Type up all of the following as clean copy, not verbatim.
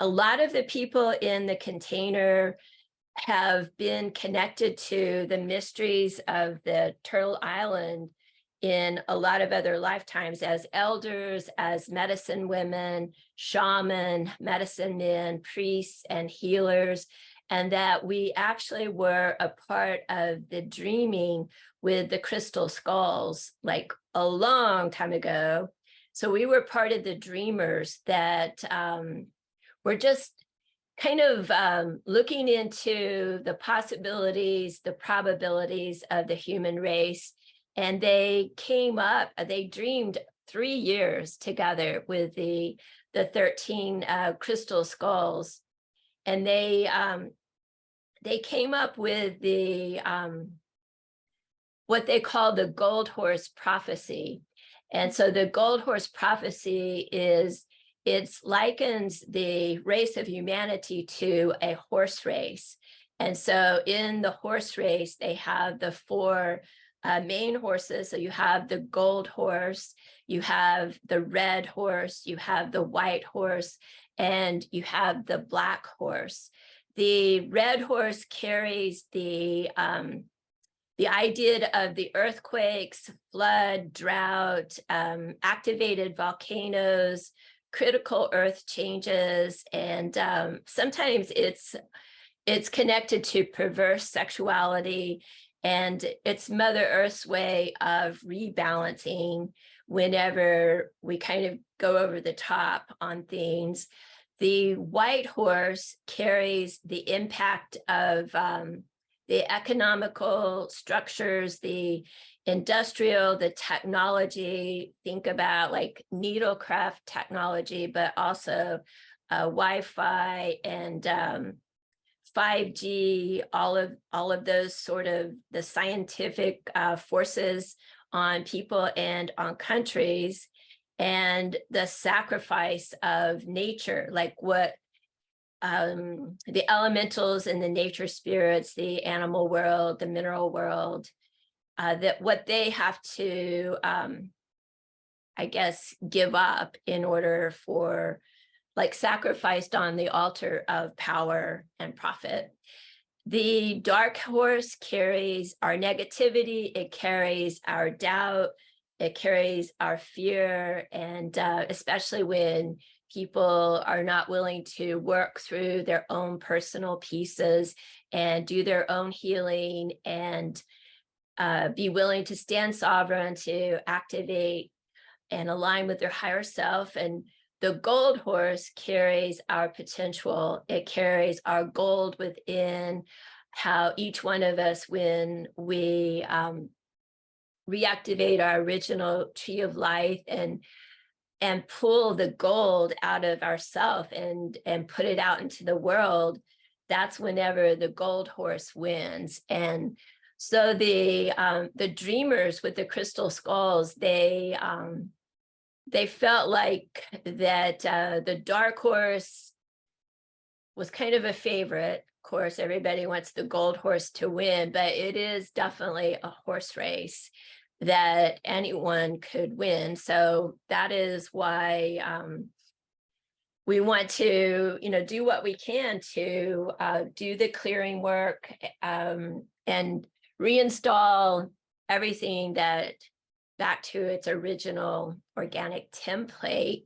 a lot of the people in the container have been connected to the mysteries of the Turtle Island in a lot of other lifetimes as elders, as medicine women, shaman, medicine men, priests, and healers, and that we actually were a part of the dreaming with the crystal skulls like a long time ago. So we were part of the dreamers that were just kind of looking into the possibilities, the probabilities of the human race. And they came up, they dreamed 3 years together with the 13 crystal skulls. And they came up with the what they call the gold horse prophecy. And so the gold horse prophecy is, it likens the race of humanity to a horse race. And so in the horse race, they have the 4 main horses. So you have the gold horse, you have the red horse, you have the white horse, and you have the black horse. The red horse carries the idea of the earthquakes, flood, drought, activated volcanoes, critical earth changes, and sometimes it's connected to perverse sexuality, and it's Mother Earth's way of rebalancing whenever we kind of go over the top on things. The white horse carries the impact of the economical structures, the industrial, the technology. Think about like needlecraft technology, but also Wi-Fi and 5G, all of those sort of the scientific forces on people and on countries, and the sacrifice of nature, like what the elementals and the nature spirits, the animal world, the mineral world, that what they have to, I guess, give up in order for, like, sacrificed on the altar of power and profit. The dark horse carries our negativity, it carries our doubt, it carries our fear, and especially when people are not willing to work through their own personal pieces and do their own healing and be willing to stand sovereign, to activate and align with their higher self. And the gold horse carries our potential. It carries our gold within, how each one of us, when we reactivate our original tree of life and pull the gold out of ourself and put it out into the world, that's whenever the gold horse wins. And so the dreamers with the crystal skulls, they felt like that the dark horse was kind of a favorite. Of course, everybody wants the gold horse to win, but it is definitely a horse race that anyone could win. So that is why we want to, do what we can to do the clearing work and reinstall everything that back to its original organic template.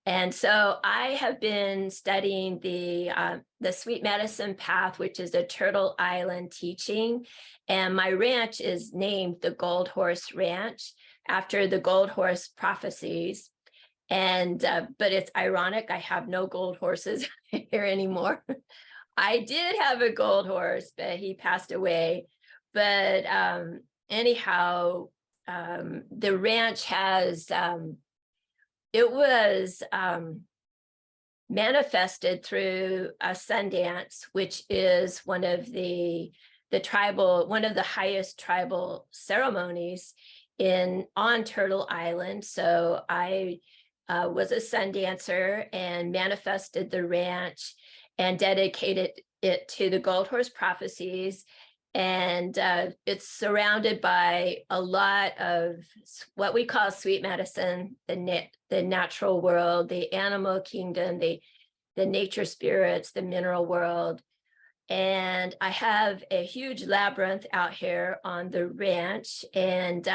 And so I have been studying the sweet medicine path, which is a Turtle Island teaching. And my ranch is named the Gold Horse Ranch after the Gold Horse prophecies. And but it's ironic, I have no gold horses here anymore. I did have a gold horse, but he passed away. But anyhow, the ranch has it was manifested through a Sundance, which is one of the highest tribal ceremonies on Turtle Island. So I was a sun dancer and manifested the ranch and dedicated it to the Gold Horse prophecies. And it's surrounded by a lot of what we call sweet medicine, the natural world, the animal kingdom, the the nature spirits, the mineral world. And I have a huge labyrinth out here on the ranch, and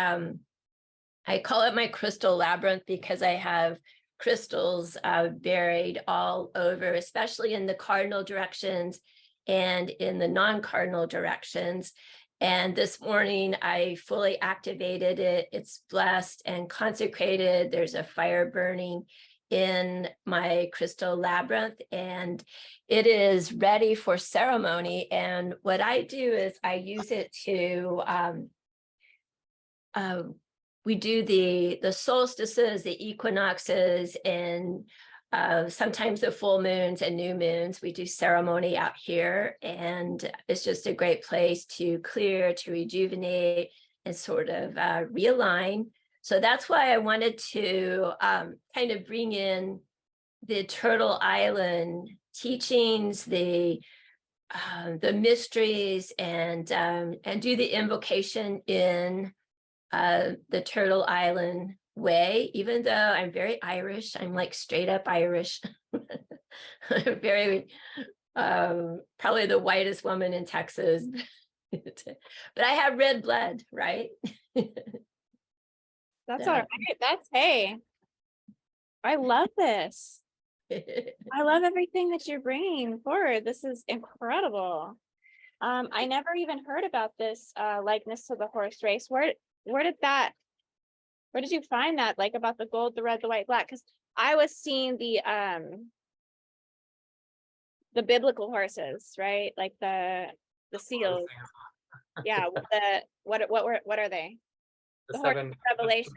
I call it my crystal labyrinth because I have crystals buried all over, especially in the cardinal directions and in the non-cardinal directions. And this morning I fully activated it. It's blessed and consecrated. There's a fire burning in my crystal labyrinth, and it is ready for ceremony. And what I do is I use it to we do the solstices, the equinoxes, and sometimes the full moons and new moons. We do ceremony out here, and it's just a great place to clear, to rejuvenate, and sort of realign. So that's why I wanted to kind of bring in the Turtle Island teachings, the mysteries, and do the invocation in the Turtle Island way, even though I'm very Irish. I'm like straight up Irish. I'm very probably the whitest woman in Texas. But I have red blood, right? That's So. all right. That's, hey, I love this. I love everything that you're bringing forward. This is incredible. I never even heard about this likeness to the horse race. Where did you find that, like, about the gold, the red, the white, black? Because I was seeing the biblical horses, right? Like the seals. Yeah. What are they? The horse of Revelation.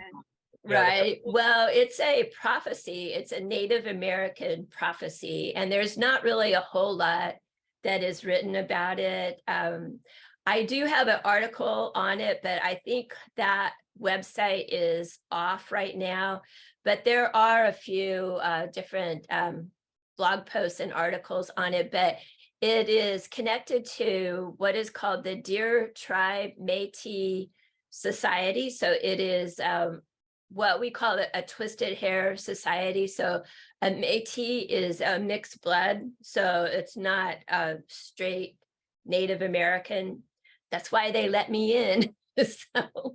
Right. Well, it's a prophecy. It's a Native American prophecy, and there's not really a whole lot that is written about it. I do have an article on it, but I think that website is off right now. But there are a few different blog posts and articles on it, but it is connected to what is called the Deer Tribe Métis Society. So it is what we call a twisted hair society. So a Métis is a mixed blood. So it's not a straight Native American. That's why they let me in. So,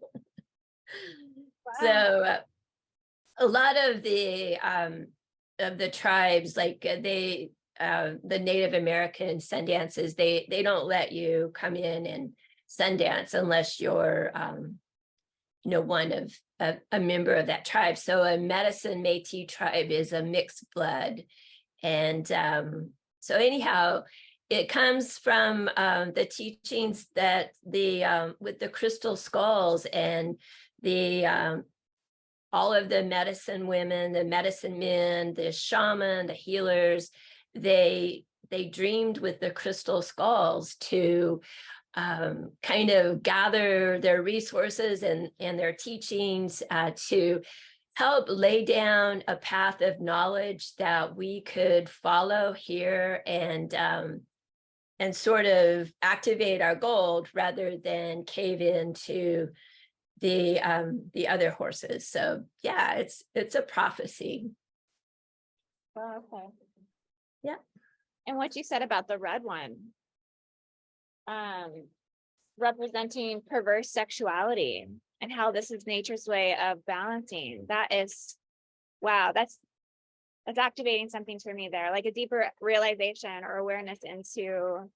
Wow. a lot of the tribes, like the Native American Sundances, they don't let you come in and Sundance unless you're one of a member of that tribe. So a Medicine Métis tribe is a mixed blood. And so anyhow, it comes from the teachings that with the crystal skulls and the all of the medicine women, the medicine men, the shaman, the healers, they dreamed with the crystal skulls to kind of gather their resources and their teachings to help lay down a path of knowledge that we could follow here and sort of activate our gold rather than cave into the other horses. So yeah, it's a prophecy. Oh, okay. Yeah. And what you said about the red one, representing perverse sexuality and how this is nature's way of balancing. That is, wow, that's activating something for me there, like a deeper realization or awareness into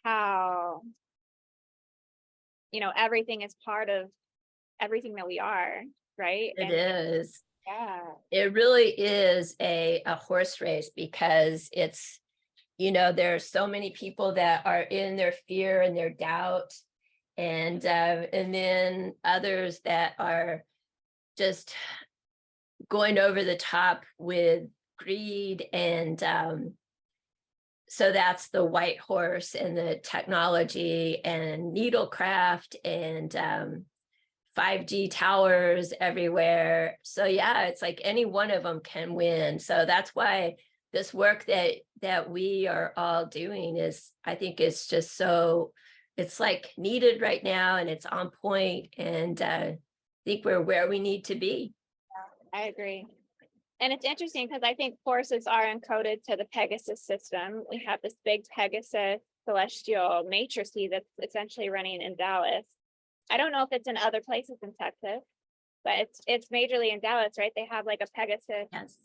how, everything is part of everything that we are, right? It is. Yeah. It really is a horse race because it's, there are so many people that are in their fear and their doubt, and then others that are just going over the top with greed, and so that's the white horse and the technology and needlecraft and 5G towers everywhere. So yeah, it's like any one of them can win. So that's why this work that we are all doing is, I think it's just so, it's like needed right now, and it's on point, and I think we're where we need to be. I agree. And it's interesting because I think horses are encoded to the Pegasus system. We have this big Pegasus celestial matrix that's essentially running in Dallas. I don't know if it's in other places in Texas, but it's majorly in Dallas, right? They have like a Pegasus. Yes.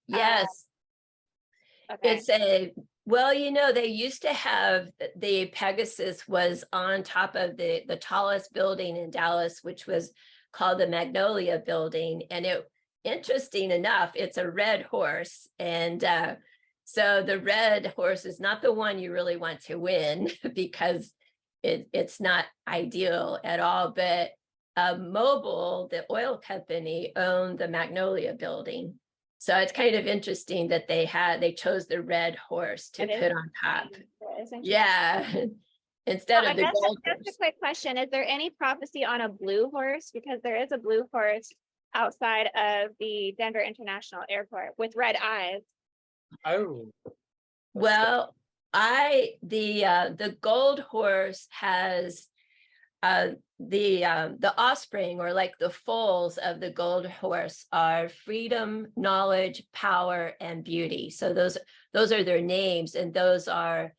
Yes. Okay. It's well, they used to have the Pegasus was on top of the tallest building in Dallas, which was called the Magnolia Building. And interesting enough, it's a red horse. And so the red horse is not the one you really want to win because it's not ideal at all. But Mobil, the oil company, owned the Magnolia Building. So it's kind of interesting that they chose the red horse to put on top. Yeah. Instead of the gold horse. Just a quick question. Is there any prophecy on a blue horse? Because there is a blue horse outside of the Denver International Airport with red eyes. Oh. Well, the gold horse has the offspring, or like the foals of the gold horse, are freedom, knowledge, power, and beauty. So those are their names, and those are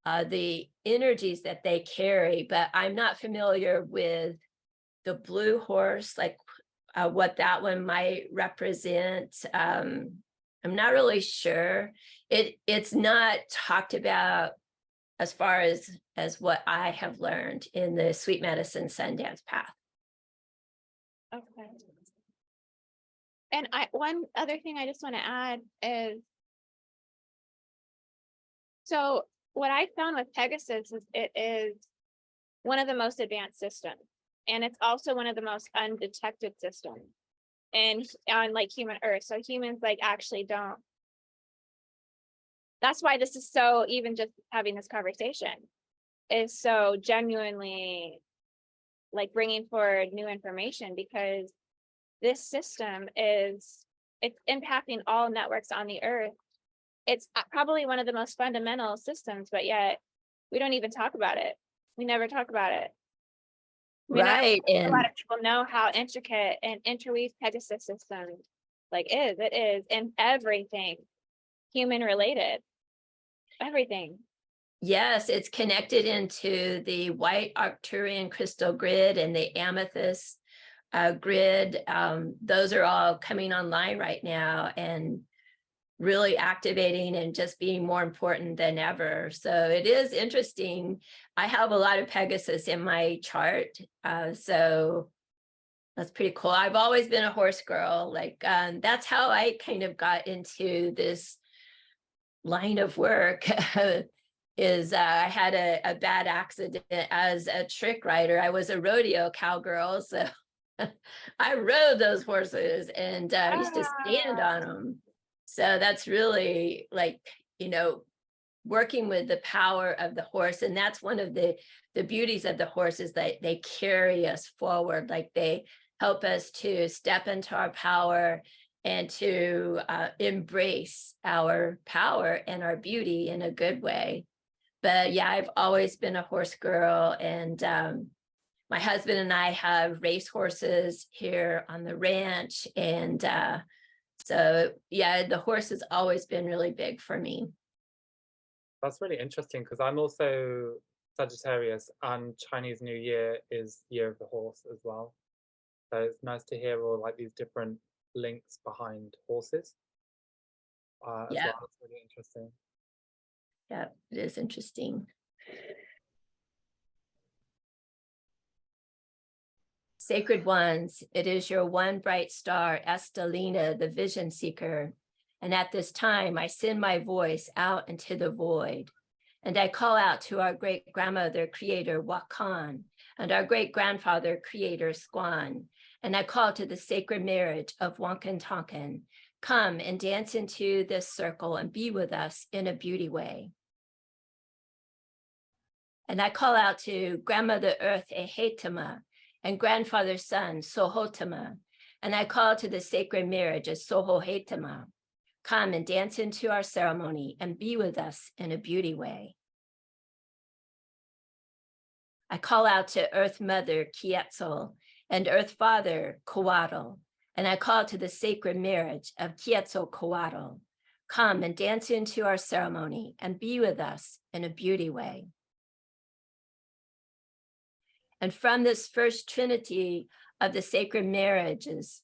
the energies that they carry. But I'm not familiar with the blue horse, like what that one might represent. I'm not really sure. It's not talked about as far as what I have learned in the Sweet Medicine Sundance path. Okay. And one other thing I just want to add is, so what I found with Pegasus is it is one of the most advanced systems, and it's also one of the most undetected systems and on like human Earth. So humans like actually don't. That's why this is so, even just having this conversation is so genuinely like bringing forward new information, because this system it's impacting all networks on the Earth. It's probably one of the most fundamental systems, but yet we don't even talk about it. We never talk about it. Right. And a lot of people know how intricate and interweaved Pegasus system it is in everything human related. Everything. Yes, it's connected into the white Arcturian crystal grid and the amethyst grid. Those are all coming online right now and really activating and just being more important than ever. So it is interesting. I have a lot of Pegasus in my chart. So that's pretty cool. I've always been a horse girl. That's how I kind of got into this line of work. Is I had a bad accident as a trick rider. I was a rodeo cowgirl, so I rode those horses and used to stand on them. So that's really working with the power of the horse. And that's one of the beauties of the horse, is that they carry us forward. Like they help us to step into our power and to embrace our power and our beauty in a good way. But yeah, I've always been a horse girl, and my husband and I have race horses here on the ranch. And so yeah, the horse has always been really big for me. That's really interesting, because I'm also Sagittarius, and Chinese New Year is Year of the Horse as well. So it's nice to hear all like these different links behind horses. Well. That's really interesting. Yeah, it is interesting. Sacred ones, it is your one bright star, Estelina, the vision seeker. And at this time, I send my voice out into the void. And I call out to our great grandmother creator, Wakan, and our great grandfather creator, Squan. And I call to the sacred marriage of Wankan Tonkin. Come and dance into this circle and be with us in a beauty way. And I call out to grandmother earth, Ehetama, and grandfather son, Sohotama. And I call to the sacred marriage of Sohohetama. Come and dance into our ceremony and be with us in a beauty way. I call out to earth mother, Quetzal, and earth father, Coatl. And I call to the sacred marriage of Quetzalcoatl. Come and dance into our ceremony and be with us in a beauty way. And from this first trinity of the sacred marriages,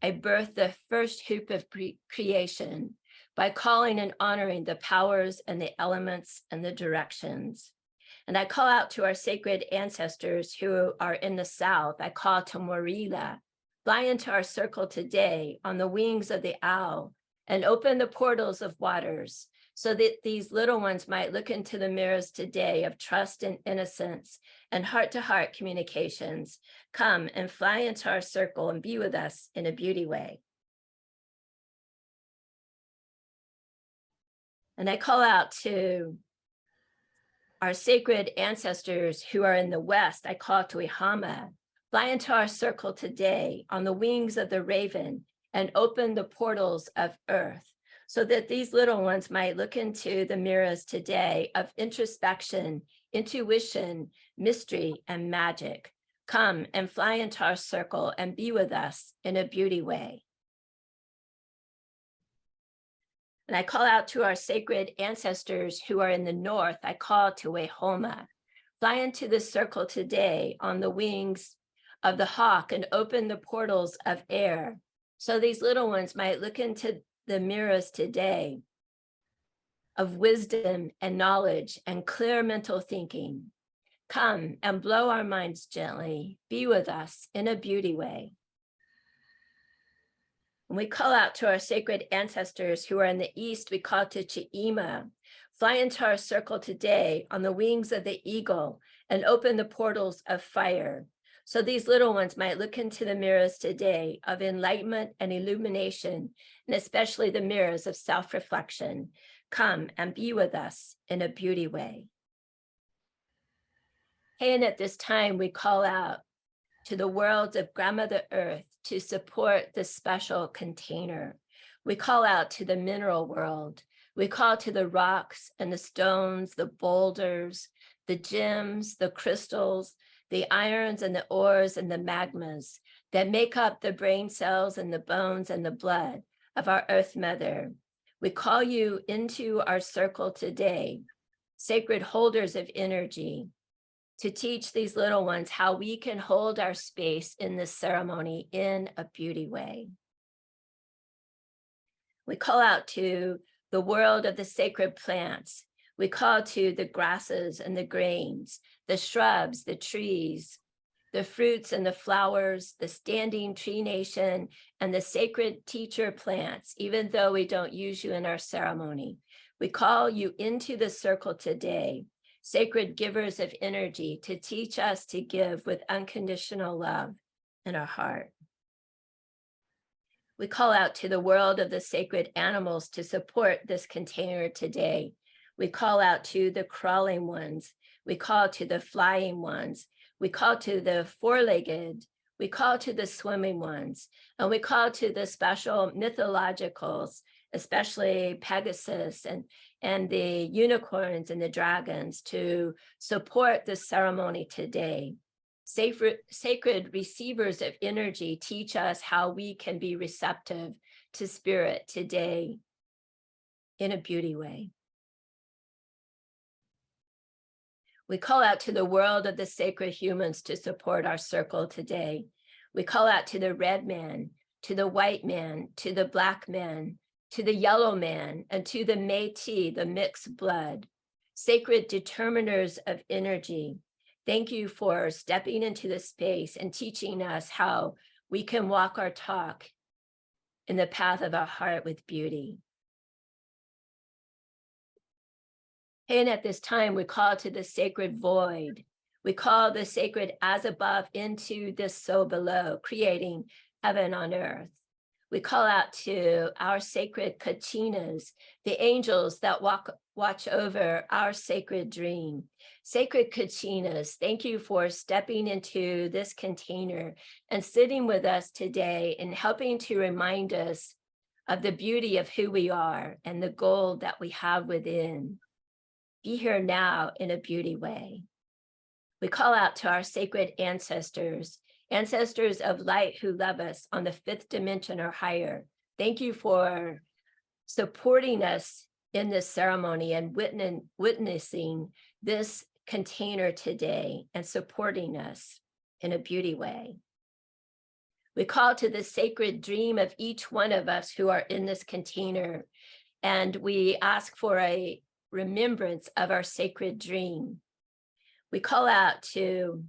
I birthed the first hoop of creation by calling and honoring the powers and the elements and the directions. And I call out to our sacred ancestors who are in the south. I call to Morila, fly into our circle today on the wings of the owl and open the portals of waters so that these little ones might look into the mirrors today of trust and innocence and heart-to-heart communications. Come and fly into our circle and be with us in a beauty way. And I call out to our sacred ancestors who are in the west. I call to Ihama, fly into our circle today on the wings of the raven and open the portals of earth so that these little ones might look into the mirrors today of introspection, intuition, mystery, and magic. Come and fly into our circle and be with us in a beauty way. And I call out to our sacred ancestors who are in the north. I call to Wehoma, fly into the circle today on the wings of the hawk and open the portals of air so these little ones might look into the mirrors today of wisdom and knowledge and clear mental thinking. Come and blow our minds gently, be with us in a beauty way. And we call out to our sacred ancestors who are in the east. We call to Chi'ima, fly into our circle today on the wings of the eagle and open the portals of fire. So these little ones might look into the mirrors today of enlightenment and illumination, and especially the mirrors of self-reflection. Come and be with us in a beauty way. And at this time, we call out to the worlds of Grandmother Earth to support this special container. We call out to the mineral world. We call to the rocks and the stones, the boulders, the gems, the crystals, the irons and the ores and the magmas that make up the brain cells and the bones and the blood of our Earth Mother. We call you into our circle today, sacred holders of energy, to teach these little ones how we can hold our space in this ceremony in a beauty way. We call out to the world of the sacred plants. We call to the grasses and the grains, the shrubs, the trees, the fruits and the flowers, the standing tree nation, and the sacred teacher plants, even though we don't use you in our ceremony. We call you into the circle today, sacred givers of energy, to teach us to give with unconditional love in our heart. We call out to the world of the sacred animals to support this container today. We call out to the crawling ones. We call to the flying ones. We call to the four-legged. We call to the swimming ones. And we call to the special mythologicals, especially Pegasus and the unicorns and the dragons, to support this ceremony today. Sacred receivers of energy teach us how we can be receptive to spirit today in a beauty way. We call out to the world of the sacred humans to support our circle today. We call out to the red man, to the white man, to the black man, to the yellow man, and to the Métis, the mixed blood, sacred determiners of energy. Thank you for stepping into the space and teaching us how we can walk our talk in the path of our heart with beauty. And at this time, we call to the sacred void. We call the sacred as above into this so below, creating heaven on earth. We call out to our sacred kachinas, the angels that watch over our sacred dream. Sacred kachinas, thank you for stepping into this container and sitting with us today and helping to remind us of the beauty of who we are and the gold that we have within. Be here now in a beauty way. We call out to our sacred ancestors ancestors of light who love us on the 5th dimension or higher. Thank you for supporting us in this ceremony and witnessing this container today and supporting us in a beauty way. We call to the sacred dream of each one of us who are in this container, and we ask for a remembrance of our sacred dream. We call out to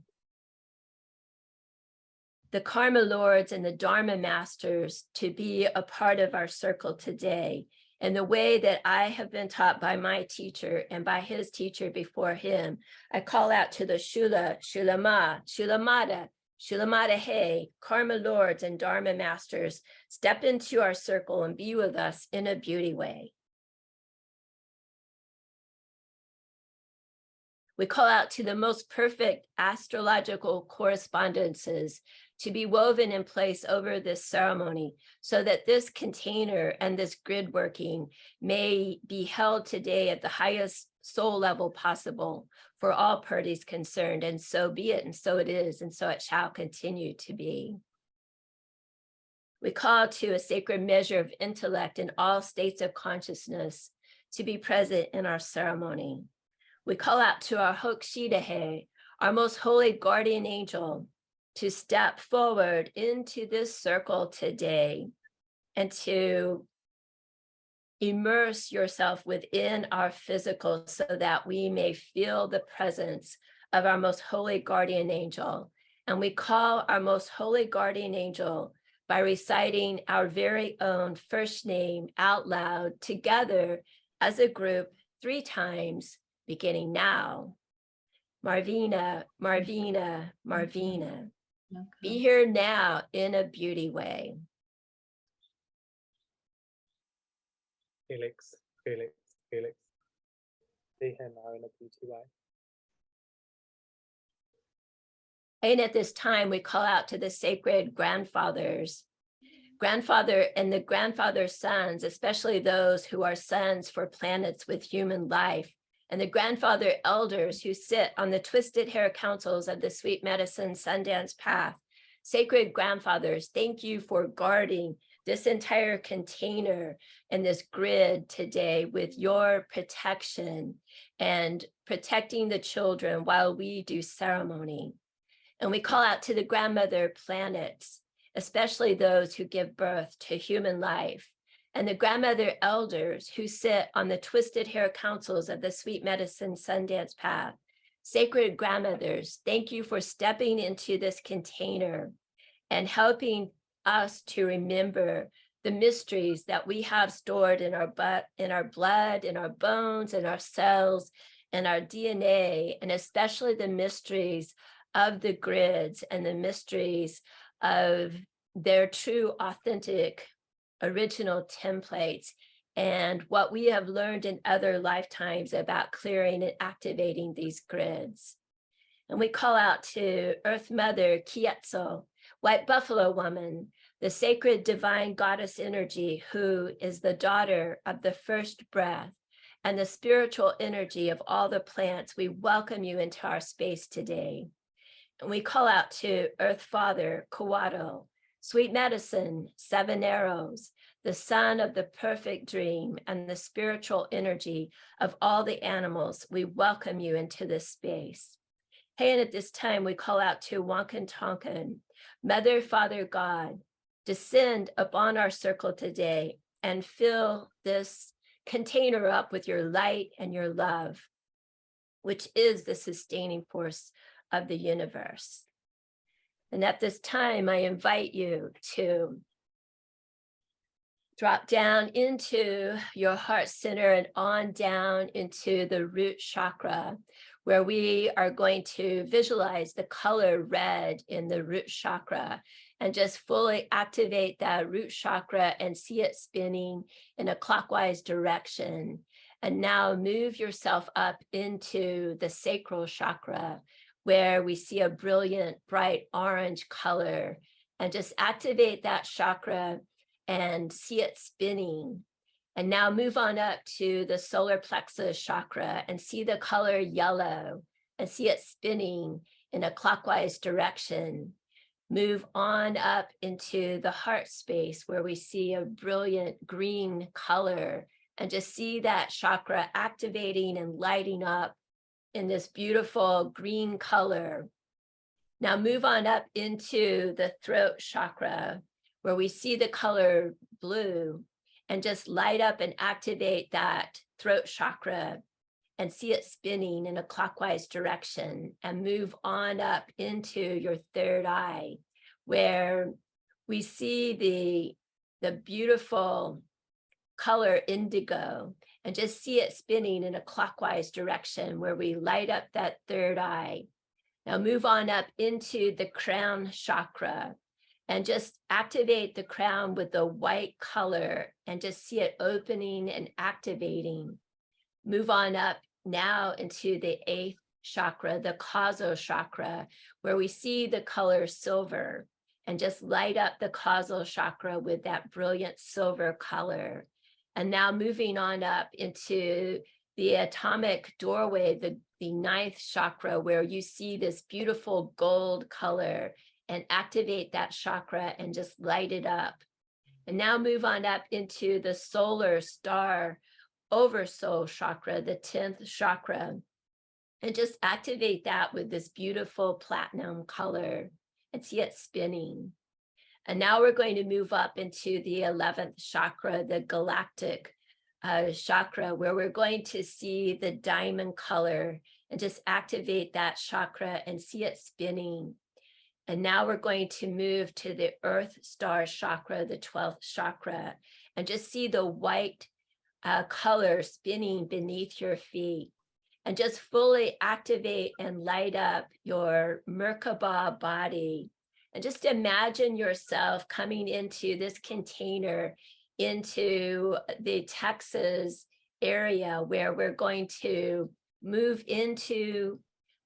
the Karma Lords and the Dharma Masters to be a part of our circle today in the way that I have been taught by my teacher and by his teacher before him. I call out to the Shula, Shulama, Shulamata, Shulamata He, Karma Lords and Dharma Masters, step into our circle and be with us in a beauty way. We call out to the most perfect astrological correspondences to be woven in place over this ceremony so that this container and this grid working may be held today at the highest soul level possible for all parties concerned. And so be it, and so it is, and so it shall continue to be. We call to a sacred measure of intellect in all states of consciousness to be present in our ceremony. We call out to our Hokshidahe, our most holy guardian angel, to step forward into this circle today and to immerse yourself within our physical so that we may feel the presence of our most holy guardian angel. And we call our most holy guardian angel by reciting our very own first name out loud together as a group 3 times, beginning now. Marvina, Marvina, Marvina. Be here now in a beauty way. Felix, Felix, Felix. Be here now in a beauty way. And at this time, we call out to the sacred grandfathers, grandfather and the grandfather sons, especially those who are sons for planets with human life, and the grandfather elders who sit on the twisted hair councils of the sweet medicine Sundance path. Sacred grandfathers, thank you for guarding this entire container and this grid today with your protection and protecting the children while we do ceremony. And we call out to the grandmother planets, especially those who give birth to human life, and the grandmother elders who sit on the twisted hair councils of the sweet medicine Sundance path. Sacred grandmothers, thank you for stepping into this container and helping us to remember the mysteries that we have stored in our blood, in our bones, in our cells, in our DNA, and especially the mysteries of the grids and the mysteries of their true, authentic, original templates and what we have learned in other lifetimes about clearing and activating these grids. And we call out to Earth Mother Kietso, White Buffalo Woman, the sacred divine goddess energy who is the daughter of the first breath and the spiritual energy of all the plants. We welcome you into our space today. And we call out to Earth Father Kawato, Sweet Medicine, 7 Arrows, the son of the perfect dream and the spiritual energy of all the animals. We welcome you into this space. Hey, and at this time, we call out to Wonkin Tonkin, Mother, Father, God, descend upon our circle today and fill this container up with your light and your love, which is the sustaining force of the universe. And at this time, I invite you to drop down into your heart center and on down into the root chakra, where we are going to visualize the color red in the root chakra and just fully activate that root chakra and see it spinning in a clockwise direction. And now move yourself up into the sacral chakra, where we see a brilliant, bright orange color, and just activate that chakra and see it spinning. And now move on up to the solar plexus chakra and see the color yellow and see it spinning in a clockwise direction. Move on up into the heart space where we see a brilliant green color, and just see that chakra activating and lighting up in this beautiful green color. Now move on up into the throat chakra where we see the color blue, and just light up and activate that throat chakra and see it spinning in a clockwise direction, and move on up into your third eye where we see the beautiful color indigo, and just see it spinning in a clockwise direction where we light up that third eye. Now move on up into the crown chakra and just activate the crown with the white color, and just see it opening and activating. Move on up now into the 8th chakra, the causal chakra, where we see the color silver, and just light up the causal chakra with that brilliant silver color. And now moving on up into the atomic doorway, the 9th chakra, where you see this beautiful gold color, and activate that chakra and just light it up. And now move on up into the solar star oversoul chakra, the 10th chakra, and just activate that with this beautiful platinum color and see it spinning. And now we're going to move up into the 11th chakra, the galactic chakra, where we're going to see the diamond color and just activate that chakra and see it spinning. And now we're going to move to the earth star chakra, the 12th chakra, and just see the white color spinning beneath your feet, and just fully activate and light up your Merkaba body. And just imagine yourself coming into this container, into the Texas area where we're going to move into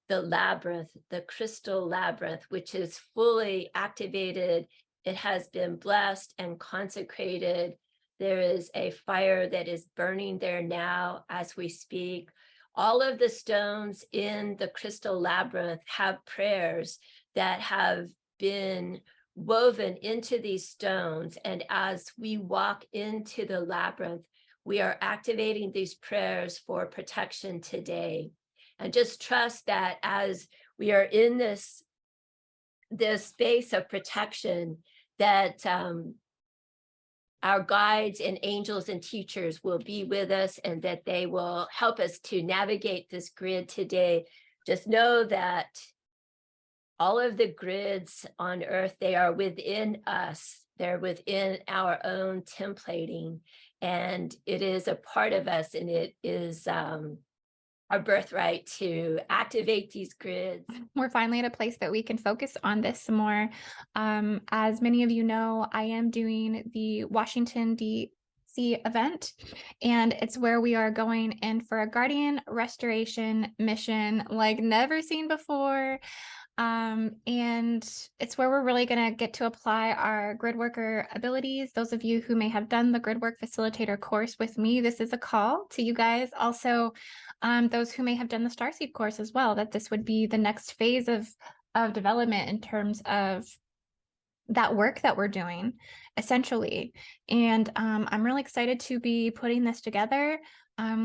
the labyrinth, the crystal labyrinth, which is fully activated. It has been blessed and consecrated. There is a fire that is burning there now as we speak. All of the stones in the crystal labyrinth have prayers that have been woven into these stones. And as we walk into the labyrinth, we are activating these prayers for protection today. And just trust that as we are in this space of protection, that our guides and angels and teachers will be with us, and that they will help us to navigate this grid today. Just know that all of the grids on Earth, they are within us. They're within our own templating, and it is a part of us, and it is our birthright to activate these grids. We're finally at a place that we can focus on this some more. As many of you know, I am doing the Washington, D.C. event, and it's where we are going in for a guardian restoration mission like never seen before. And it's where we're really going to get to apply our grid worker abilities. Those of you who may have done the grid work facilitator course with me, this is a call to you guys. Also, those who may have done the Starseed course as well, that this would be the next phase of development in terms of that work that we're doing, essentially. And I'm really excited to be putting this together.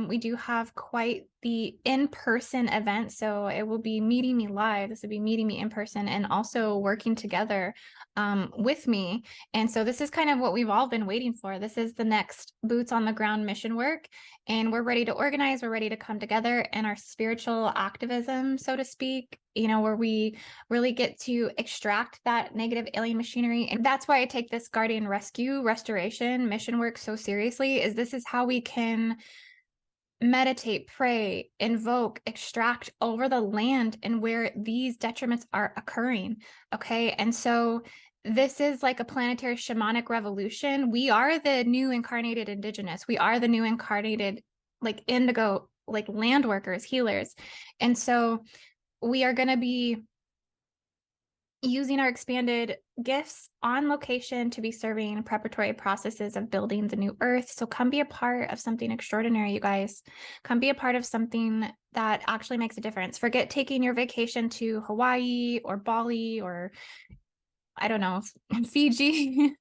We do have quite the in-person event, so it will be meeting me live. This will be meeting me in person and also working together with me. And so this is kind of what we've all been waiting for. This is the next boots on the ground mission work, and we're ready to organize. We're ready to come together in our spiritual activism, so to speak, you know, where we really get to extract that negative alien machinery. And that's why I take this guardian rescue restoration mission work so seriously, is this is how we can meditate, pray, invoke, extract over the land and where these detriments are occurring. Okay. And so this is like a planetary shamanic revolution. We are the new incarnated indigenous. We are the new incarnated, like indigo, like land workers, healers. And so we are going to be using our expanded gifts on location to be serving preparatory processes of building the new earth. So come be a part of something extraordinary, you guys. Come be a part of something that actually makes a difference. Forget taking your vacation to Hawaii or Bali or I don't know, Fiji,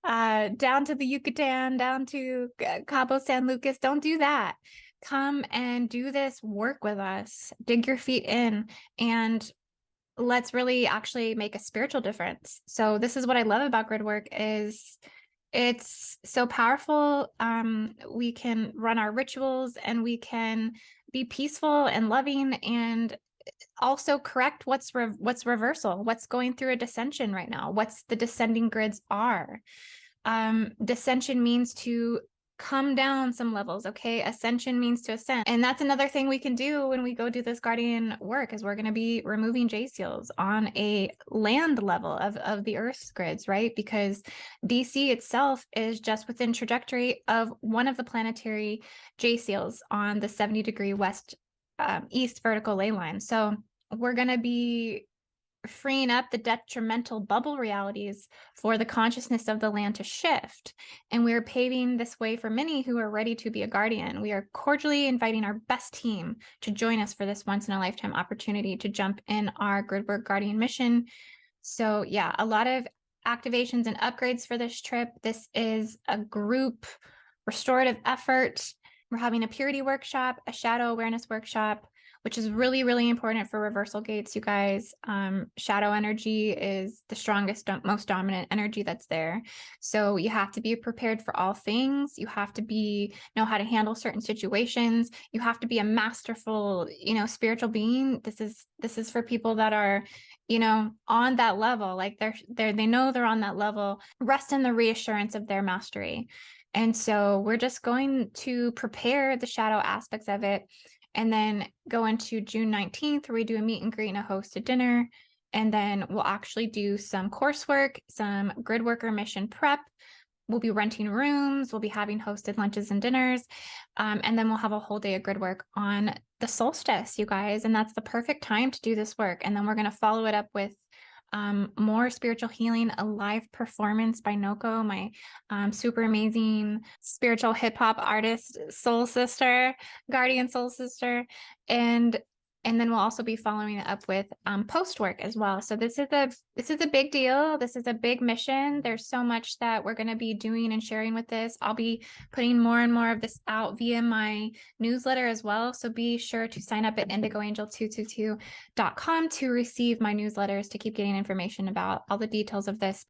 down to the Yucatan, down to Cabo San Lucas. Don't do that. Come and do this work with us. Dig your feet in and let's really actually make a spiritual difference. So this is what I love about grid work is it's so powerful. We can run our rituals and we can be peaceful and loving and also correct what's reversal, what's going through a dissension right now, what's the descending grids are. Dissension means to come down some levels. Okay. Ascension means to ascend. And that's another thing we can do when we go do this guardian work is we're going to be removing J seals on a land level of the Earth's grids, right? Because DC itself is just within trajectory of one of the planetary J seals on the 70-degree west east vertical ley line. So we're going to be freeing up the detrimental bubble realities for the consciousness of the land to shift. And we're paving this way for many who are ready to be a guardian. We are cordially inviting our best team to join us for this once in a lifetime opportunity to jump in our Gridwork Guardian mission. So yeah, a lot of activations and upgrades for this trip. This is a group restorative effort. We're having a purity workshop, a shadow awareness workshop, which is really, really important for reversal gates, you guys. Shadow energy is the strongest, most dominant energy that's there. So you have to be prepared for all things. You have to know how to handle certain situations. You have to be a masterful, spiritual being. This is for people that are, on that level. Like they know they're on that level. Rest in the reassurance of their mastery. And so we're just going to prepare the shadow aspects of it. And then go into June 19th, where we do a meet and greet and a hosted dinner. And then we'll actually do some coursework, some grid worker mission prep. We'll be renting rooms. We'll be having hosted lunches and dinners. And then we'll have a whole day of grid work on the solstice, you guys. And that's the perfect time to do this work. And then we're going to follow it up with more spiritual healing, a live performance by Noko, my super amazing spiritual hip hop artist, soul sister, guardian soul sister, and then we'll also be following it up with post work as well. So this is a big deal. This is a big mission. There's so much that we're going to be doing and sharing with this. I'll be putting more and more of this out via my newsletter as well. So be sure to sign up at IndigoAngel222.com to receive my newsletters to keep getting information about all the details of this.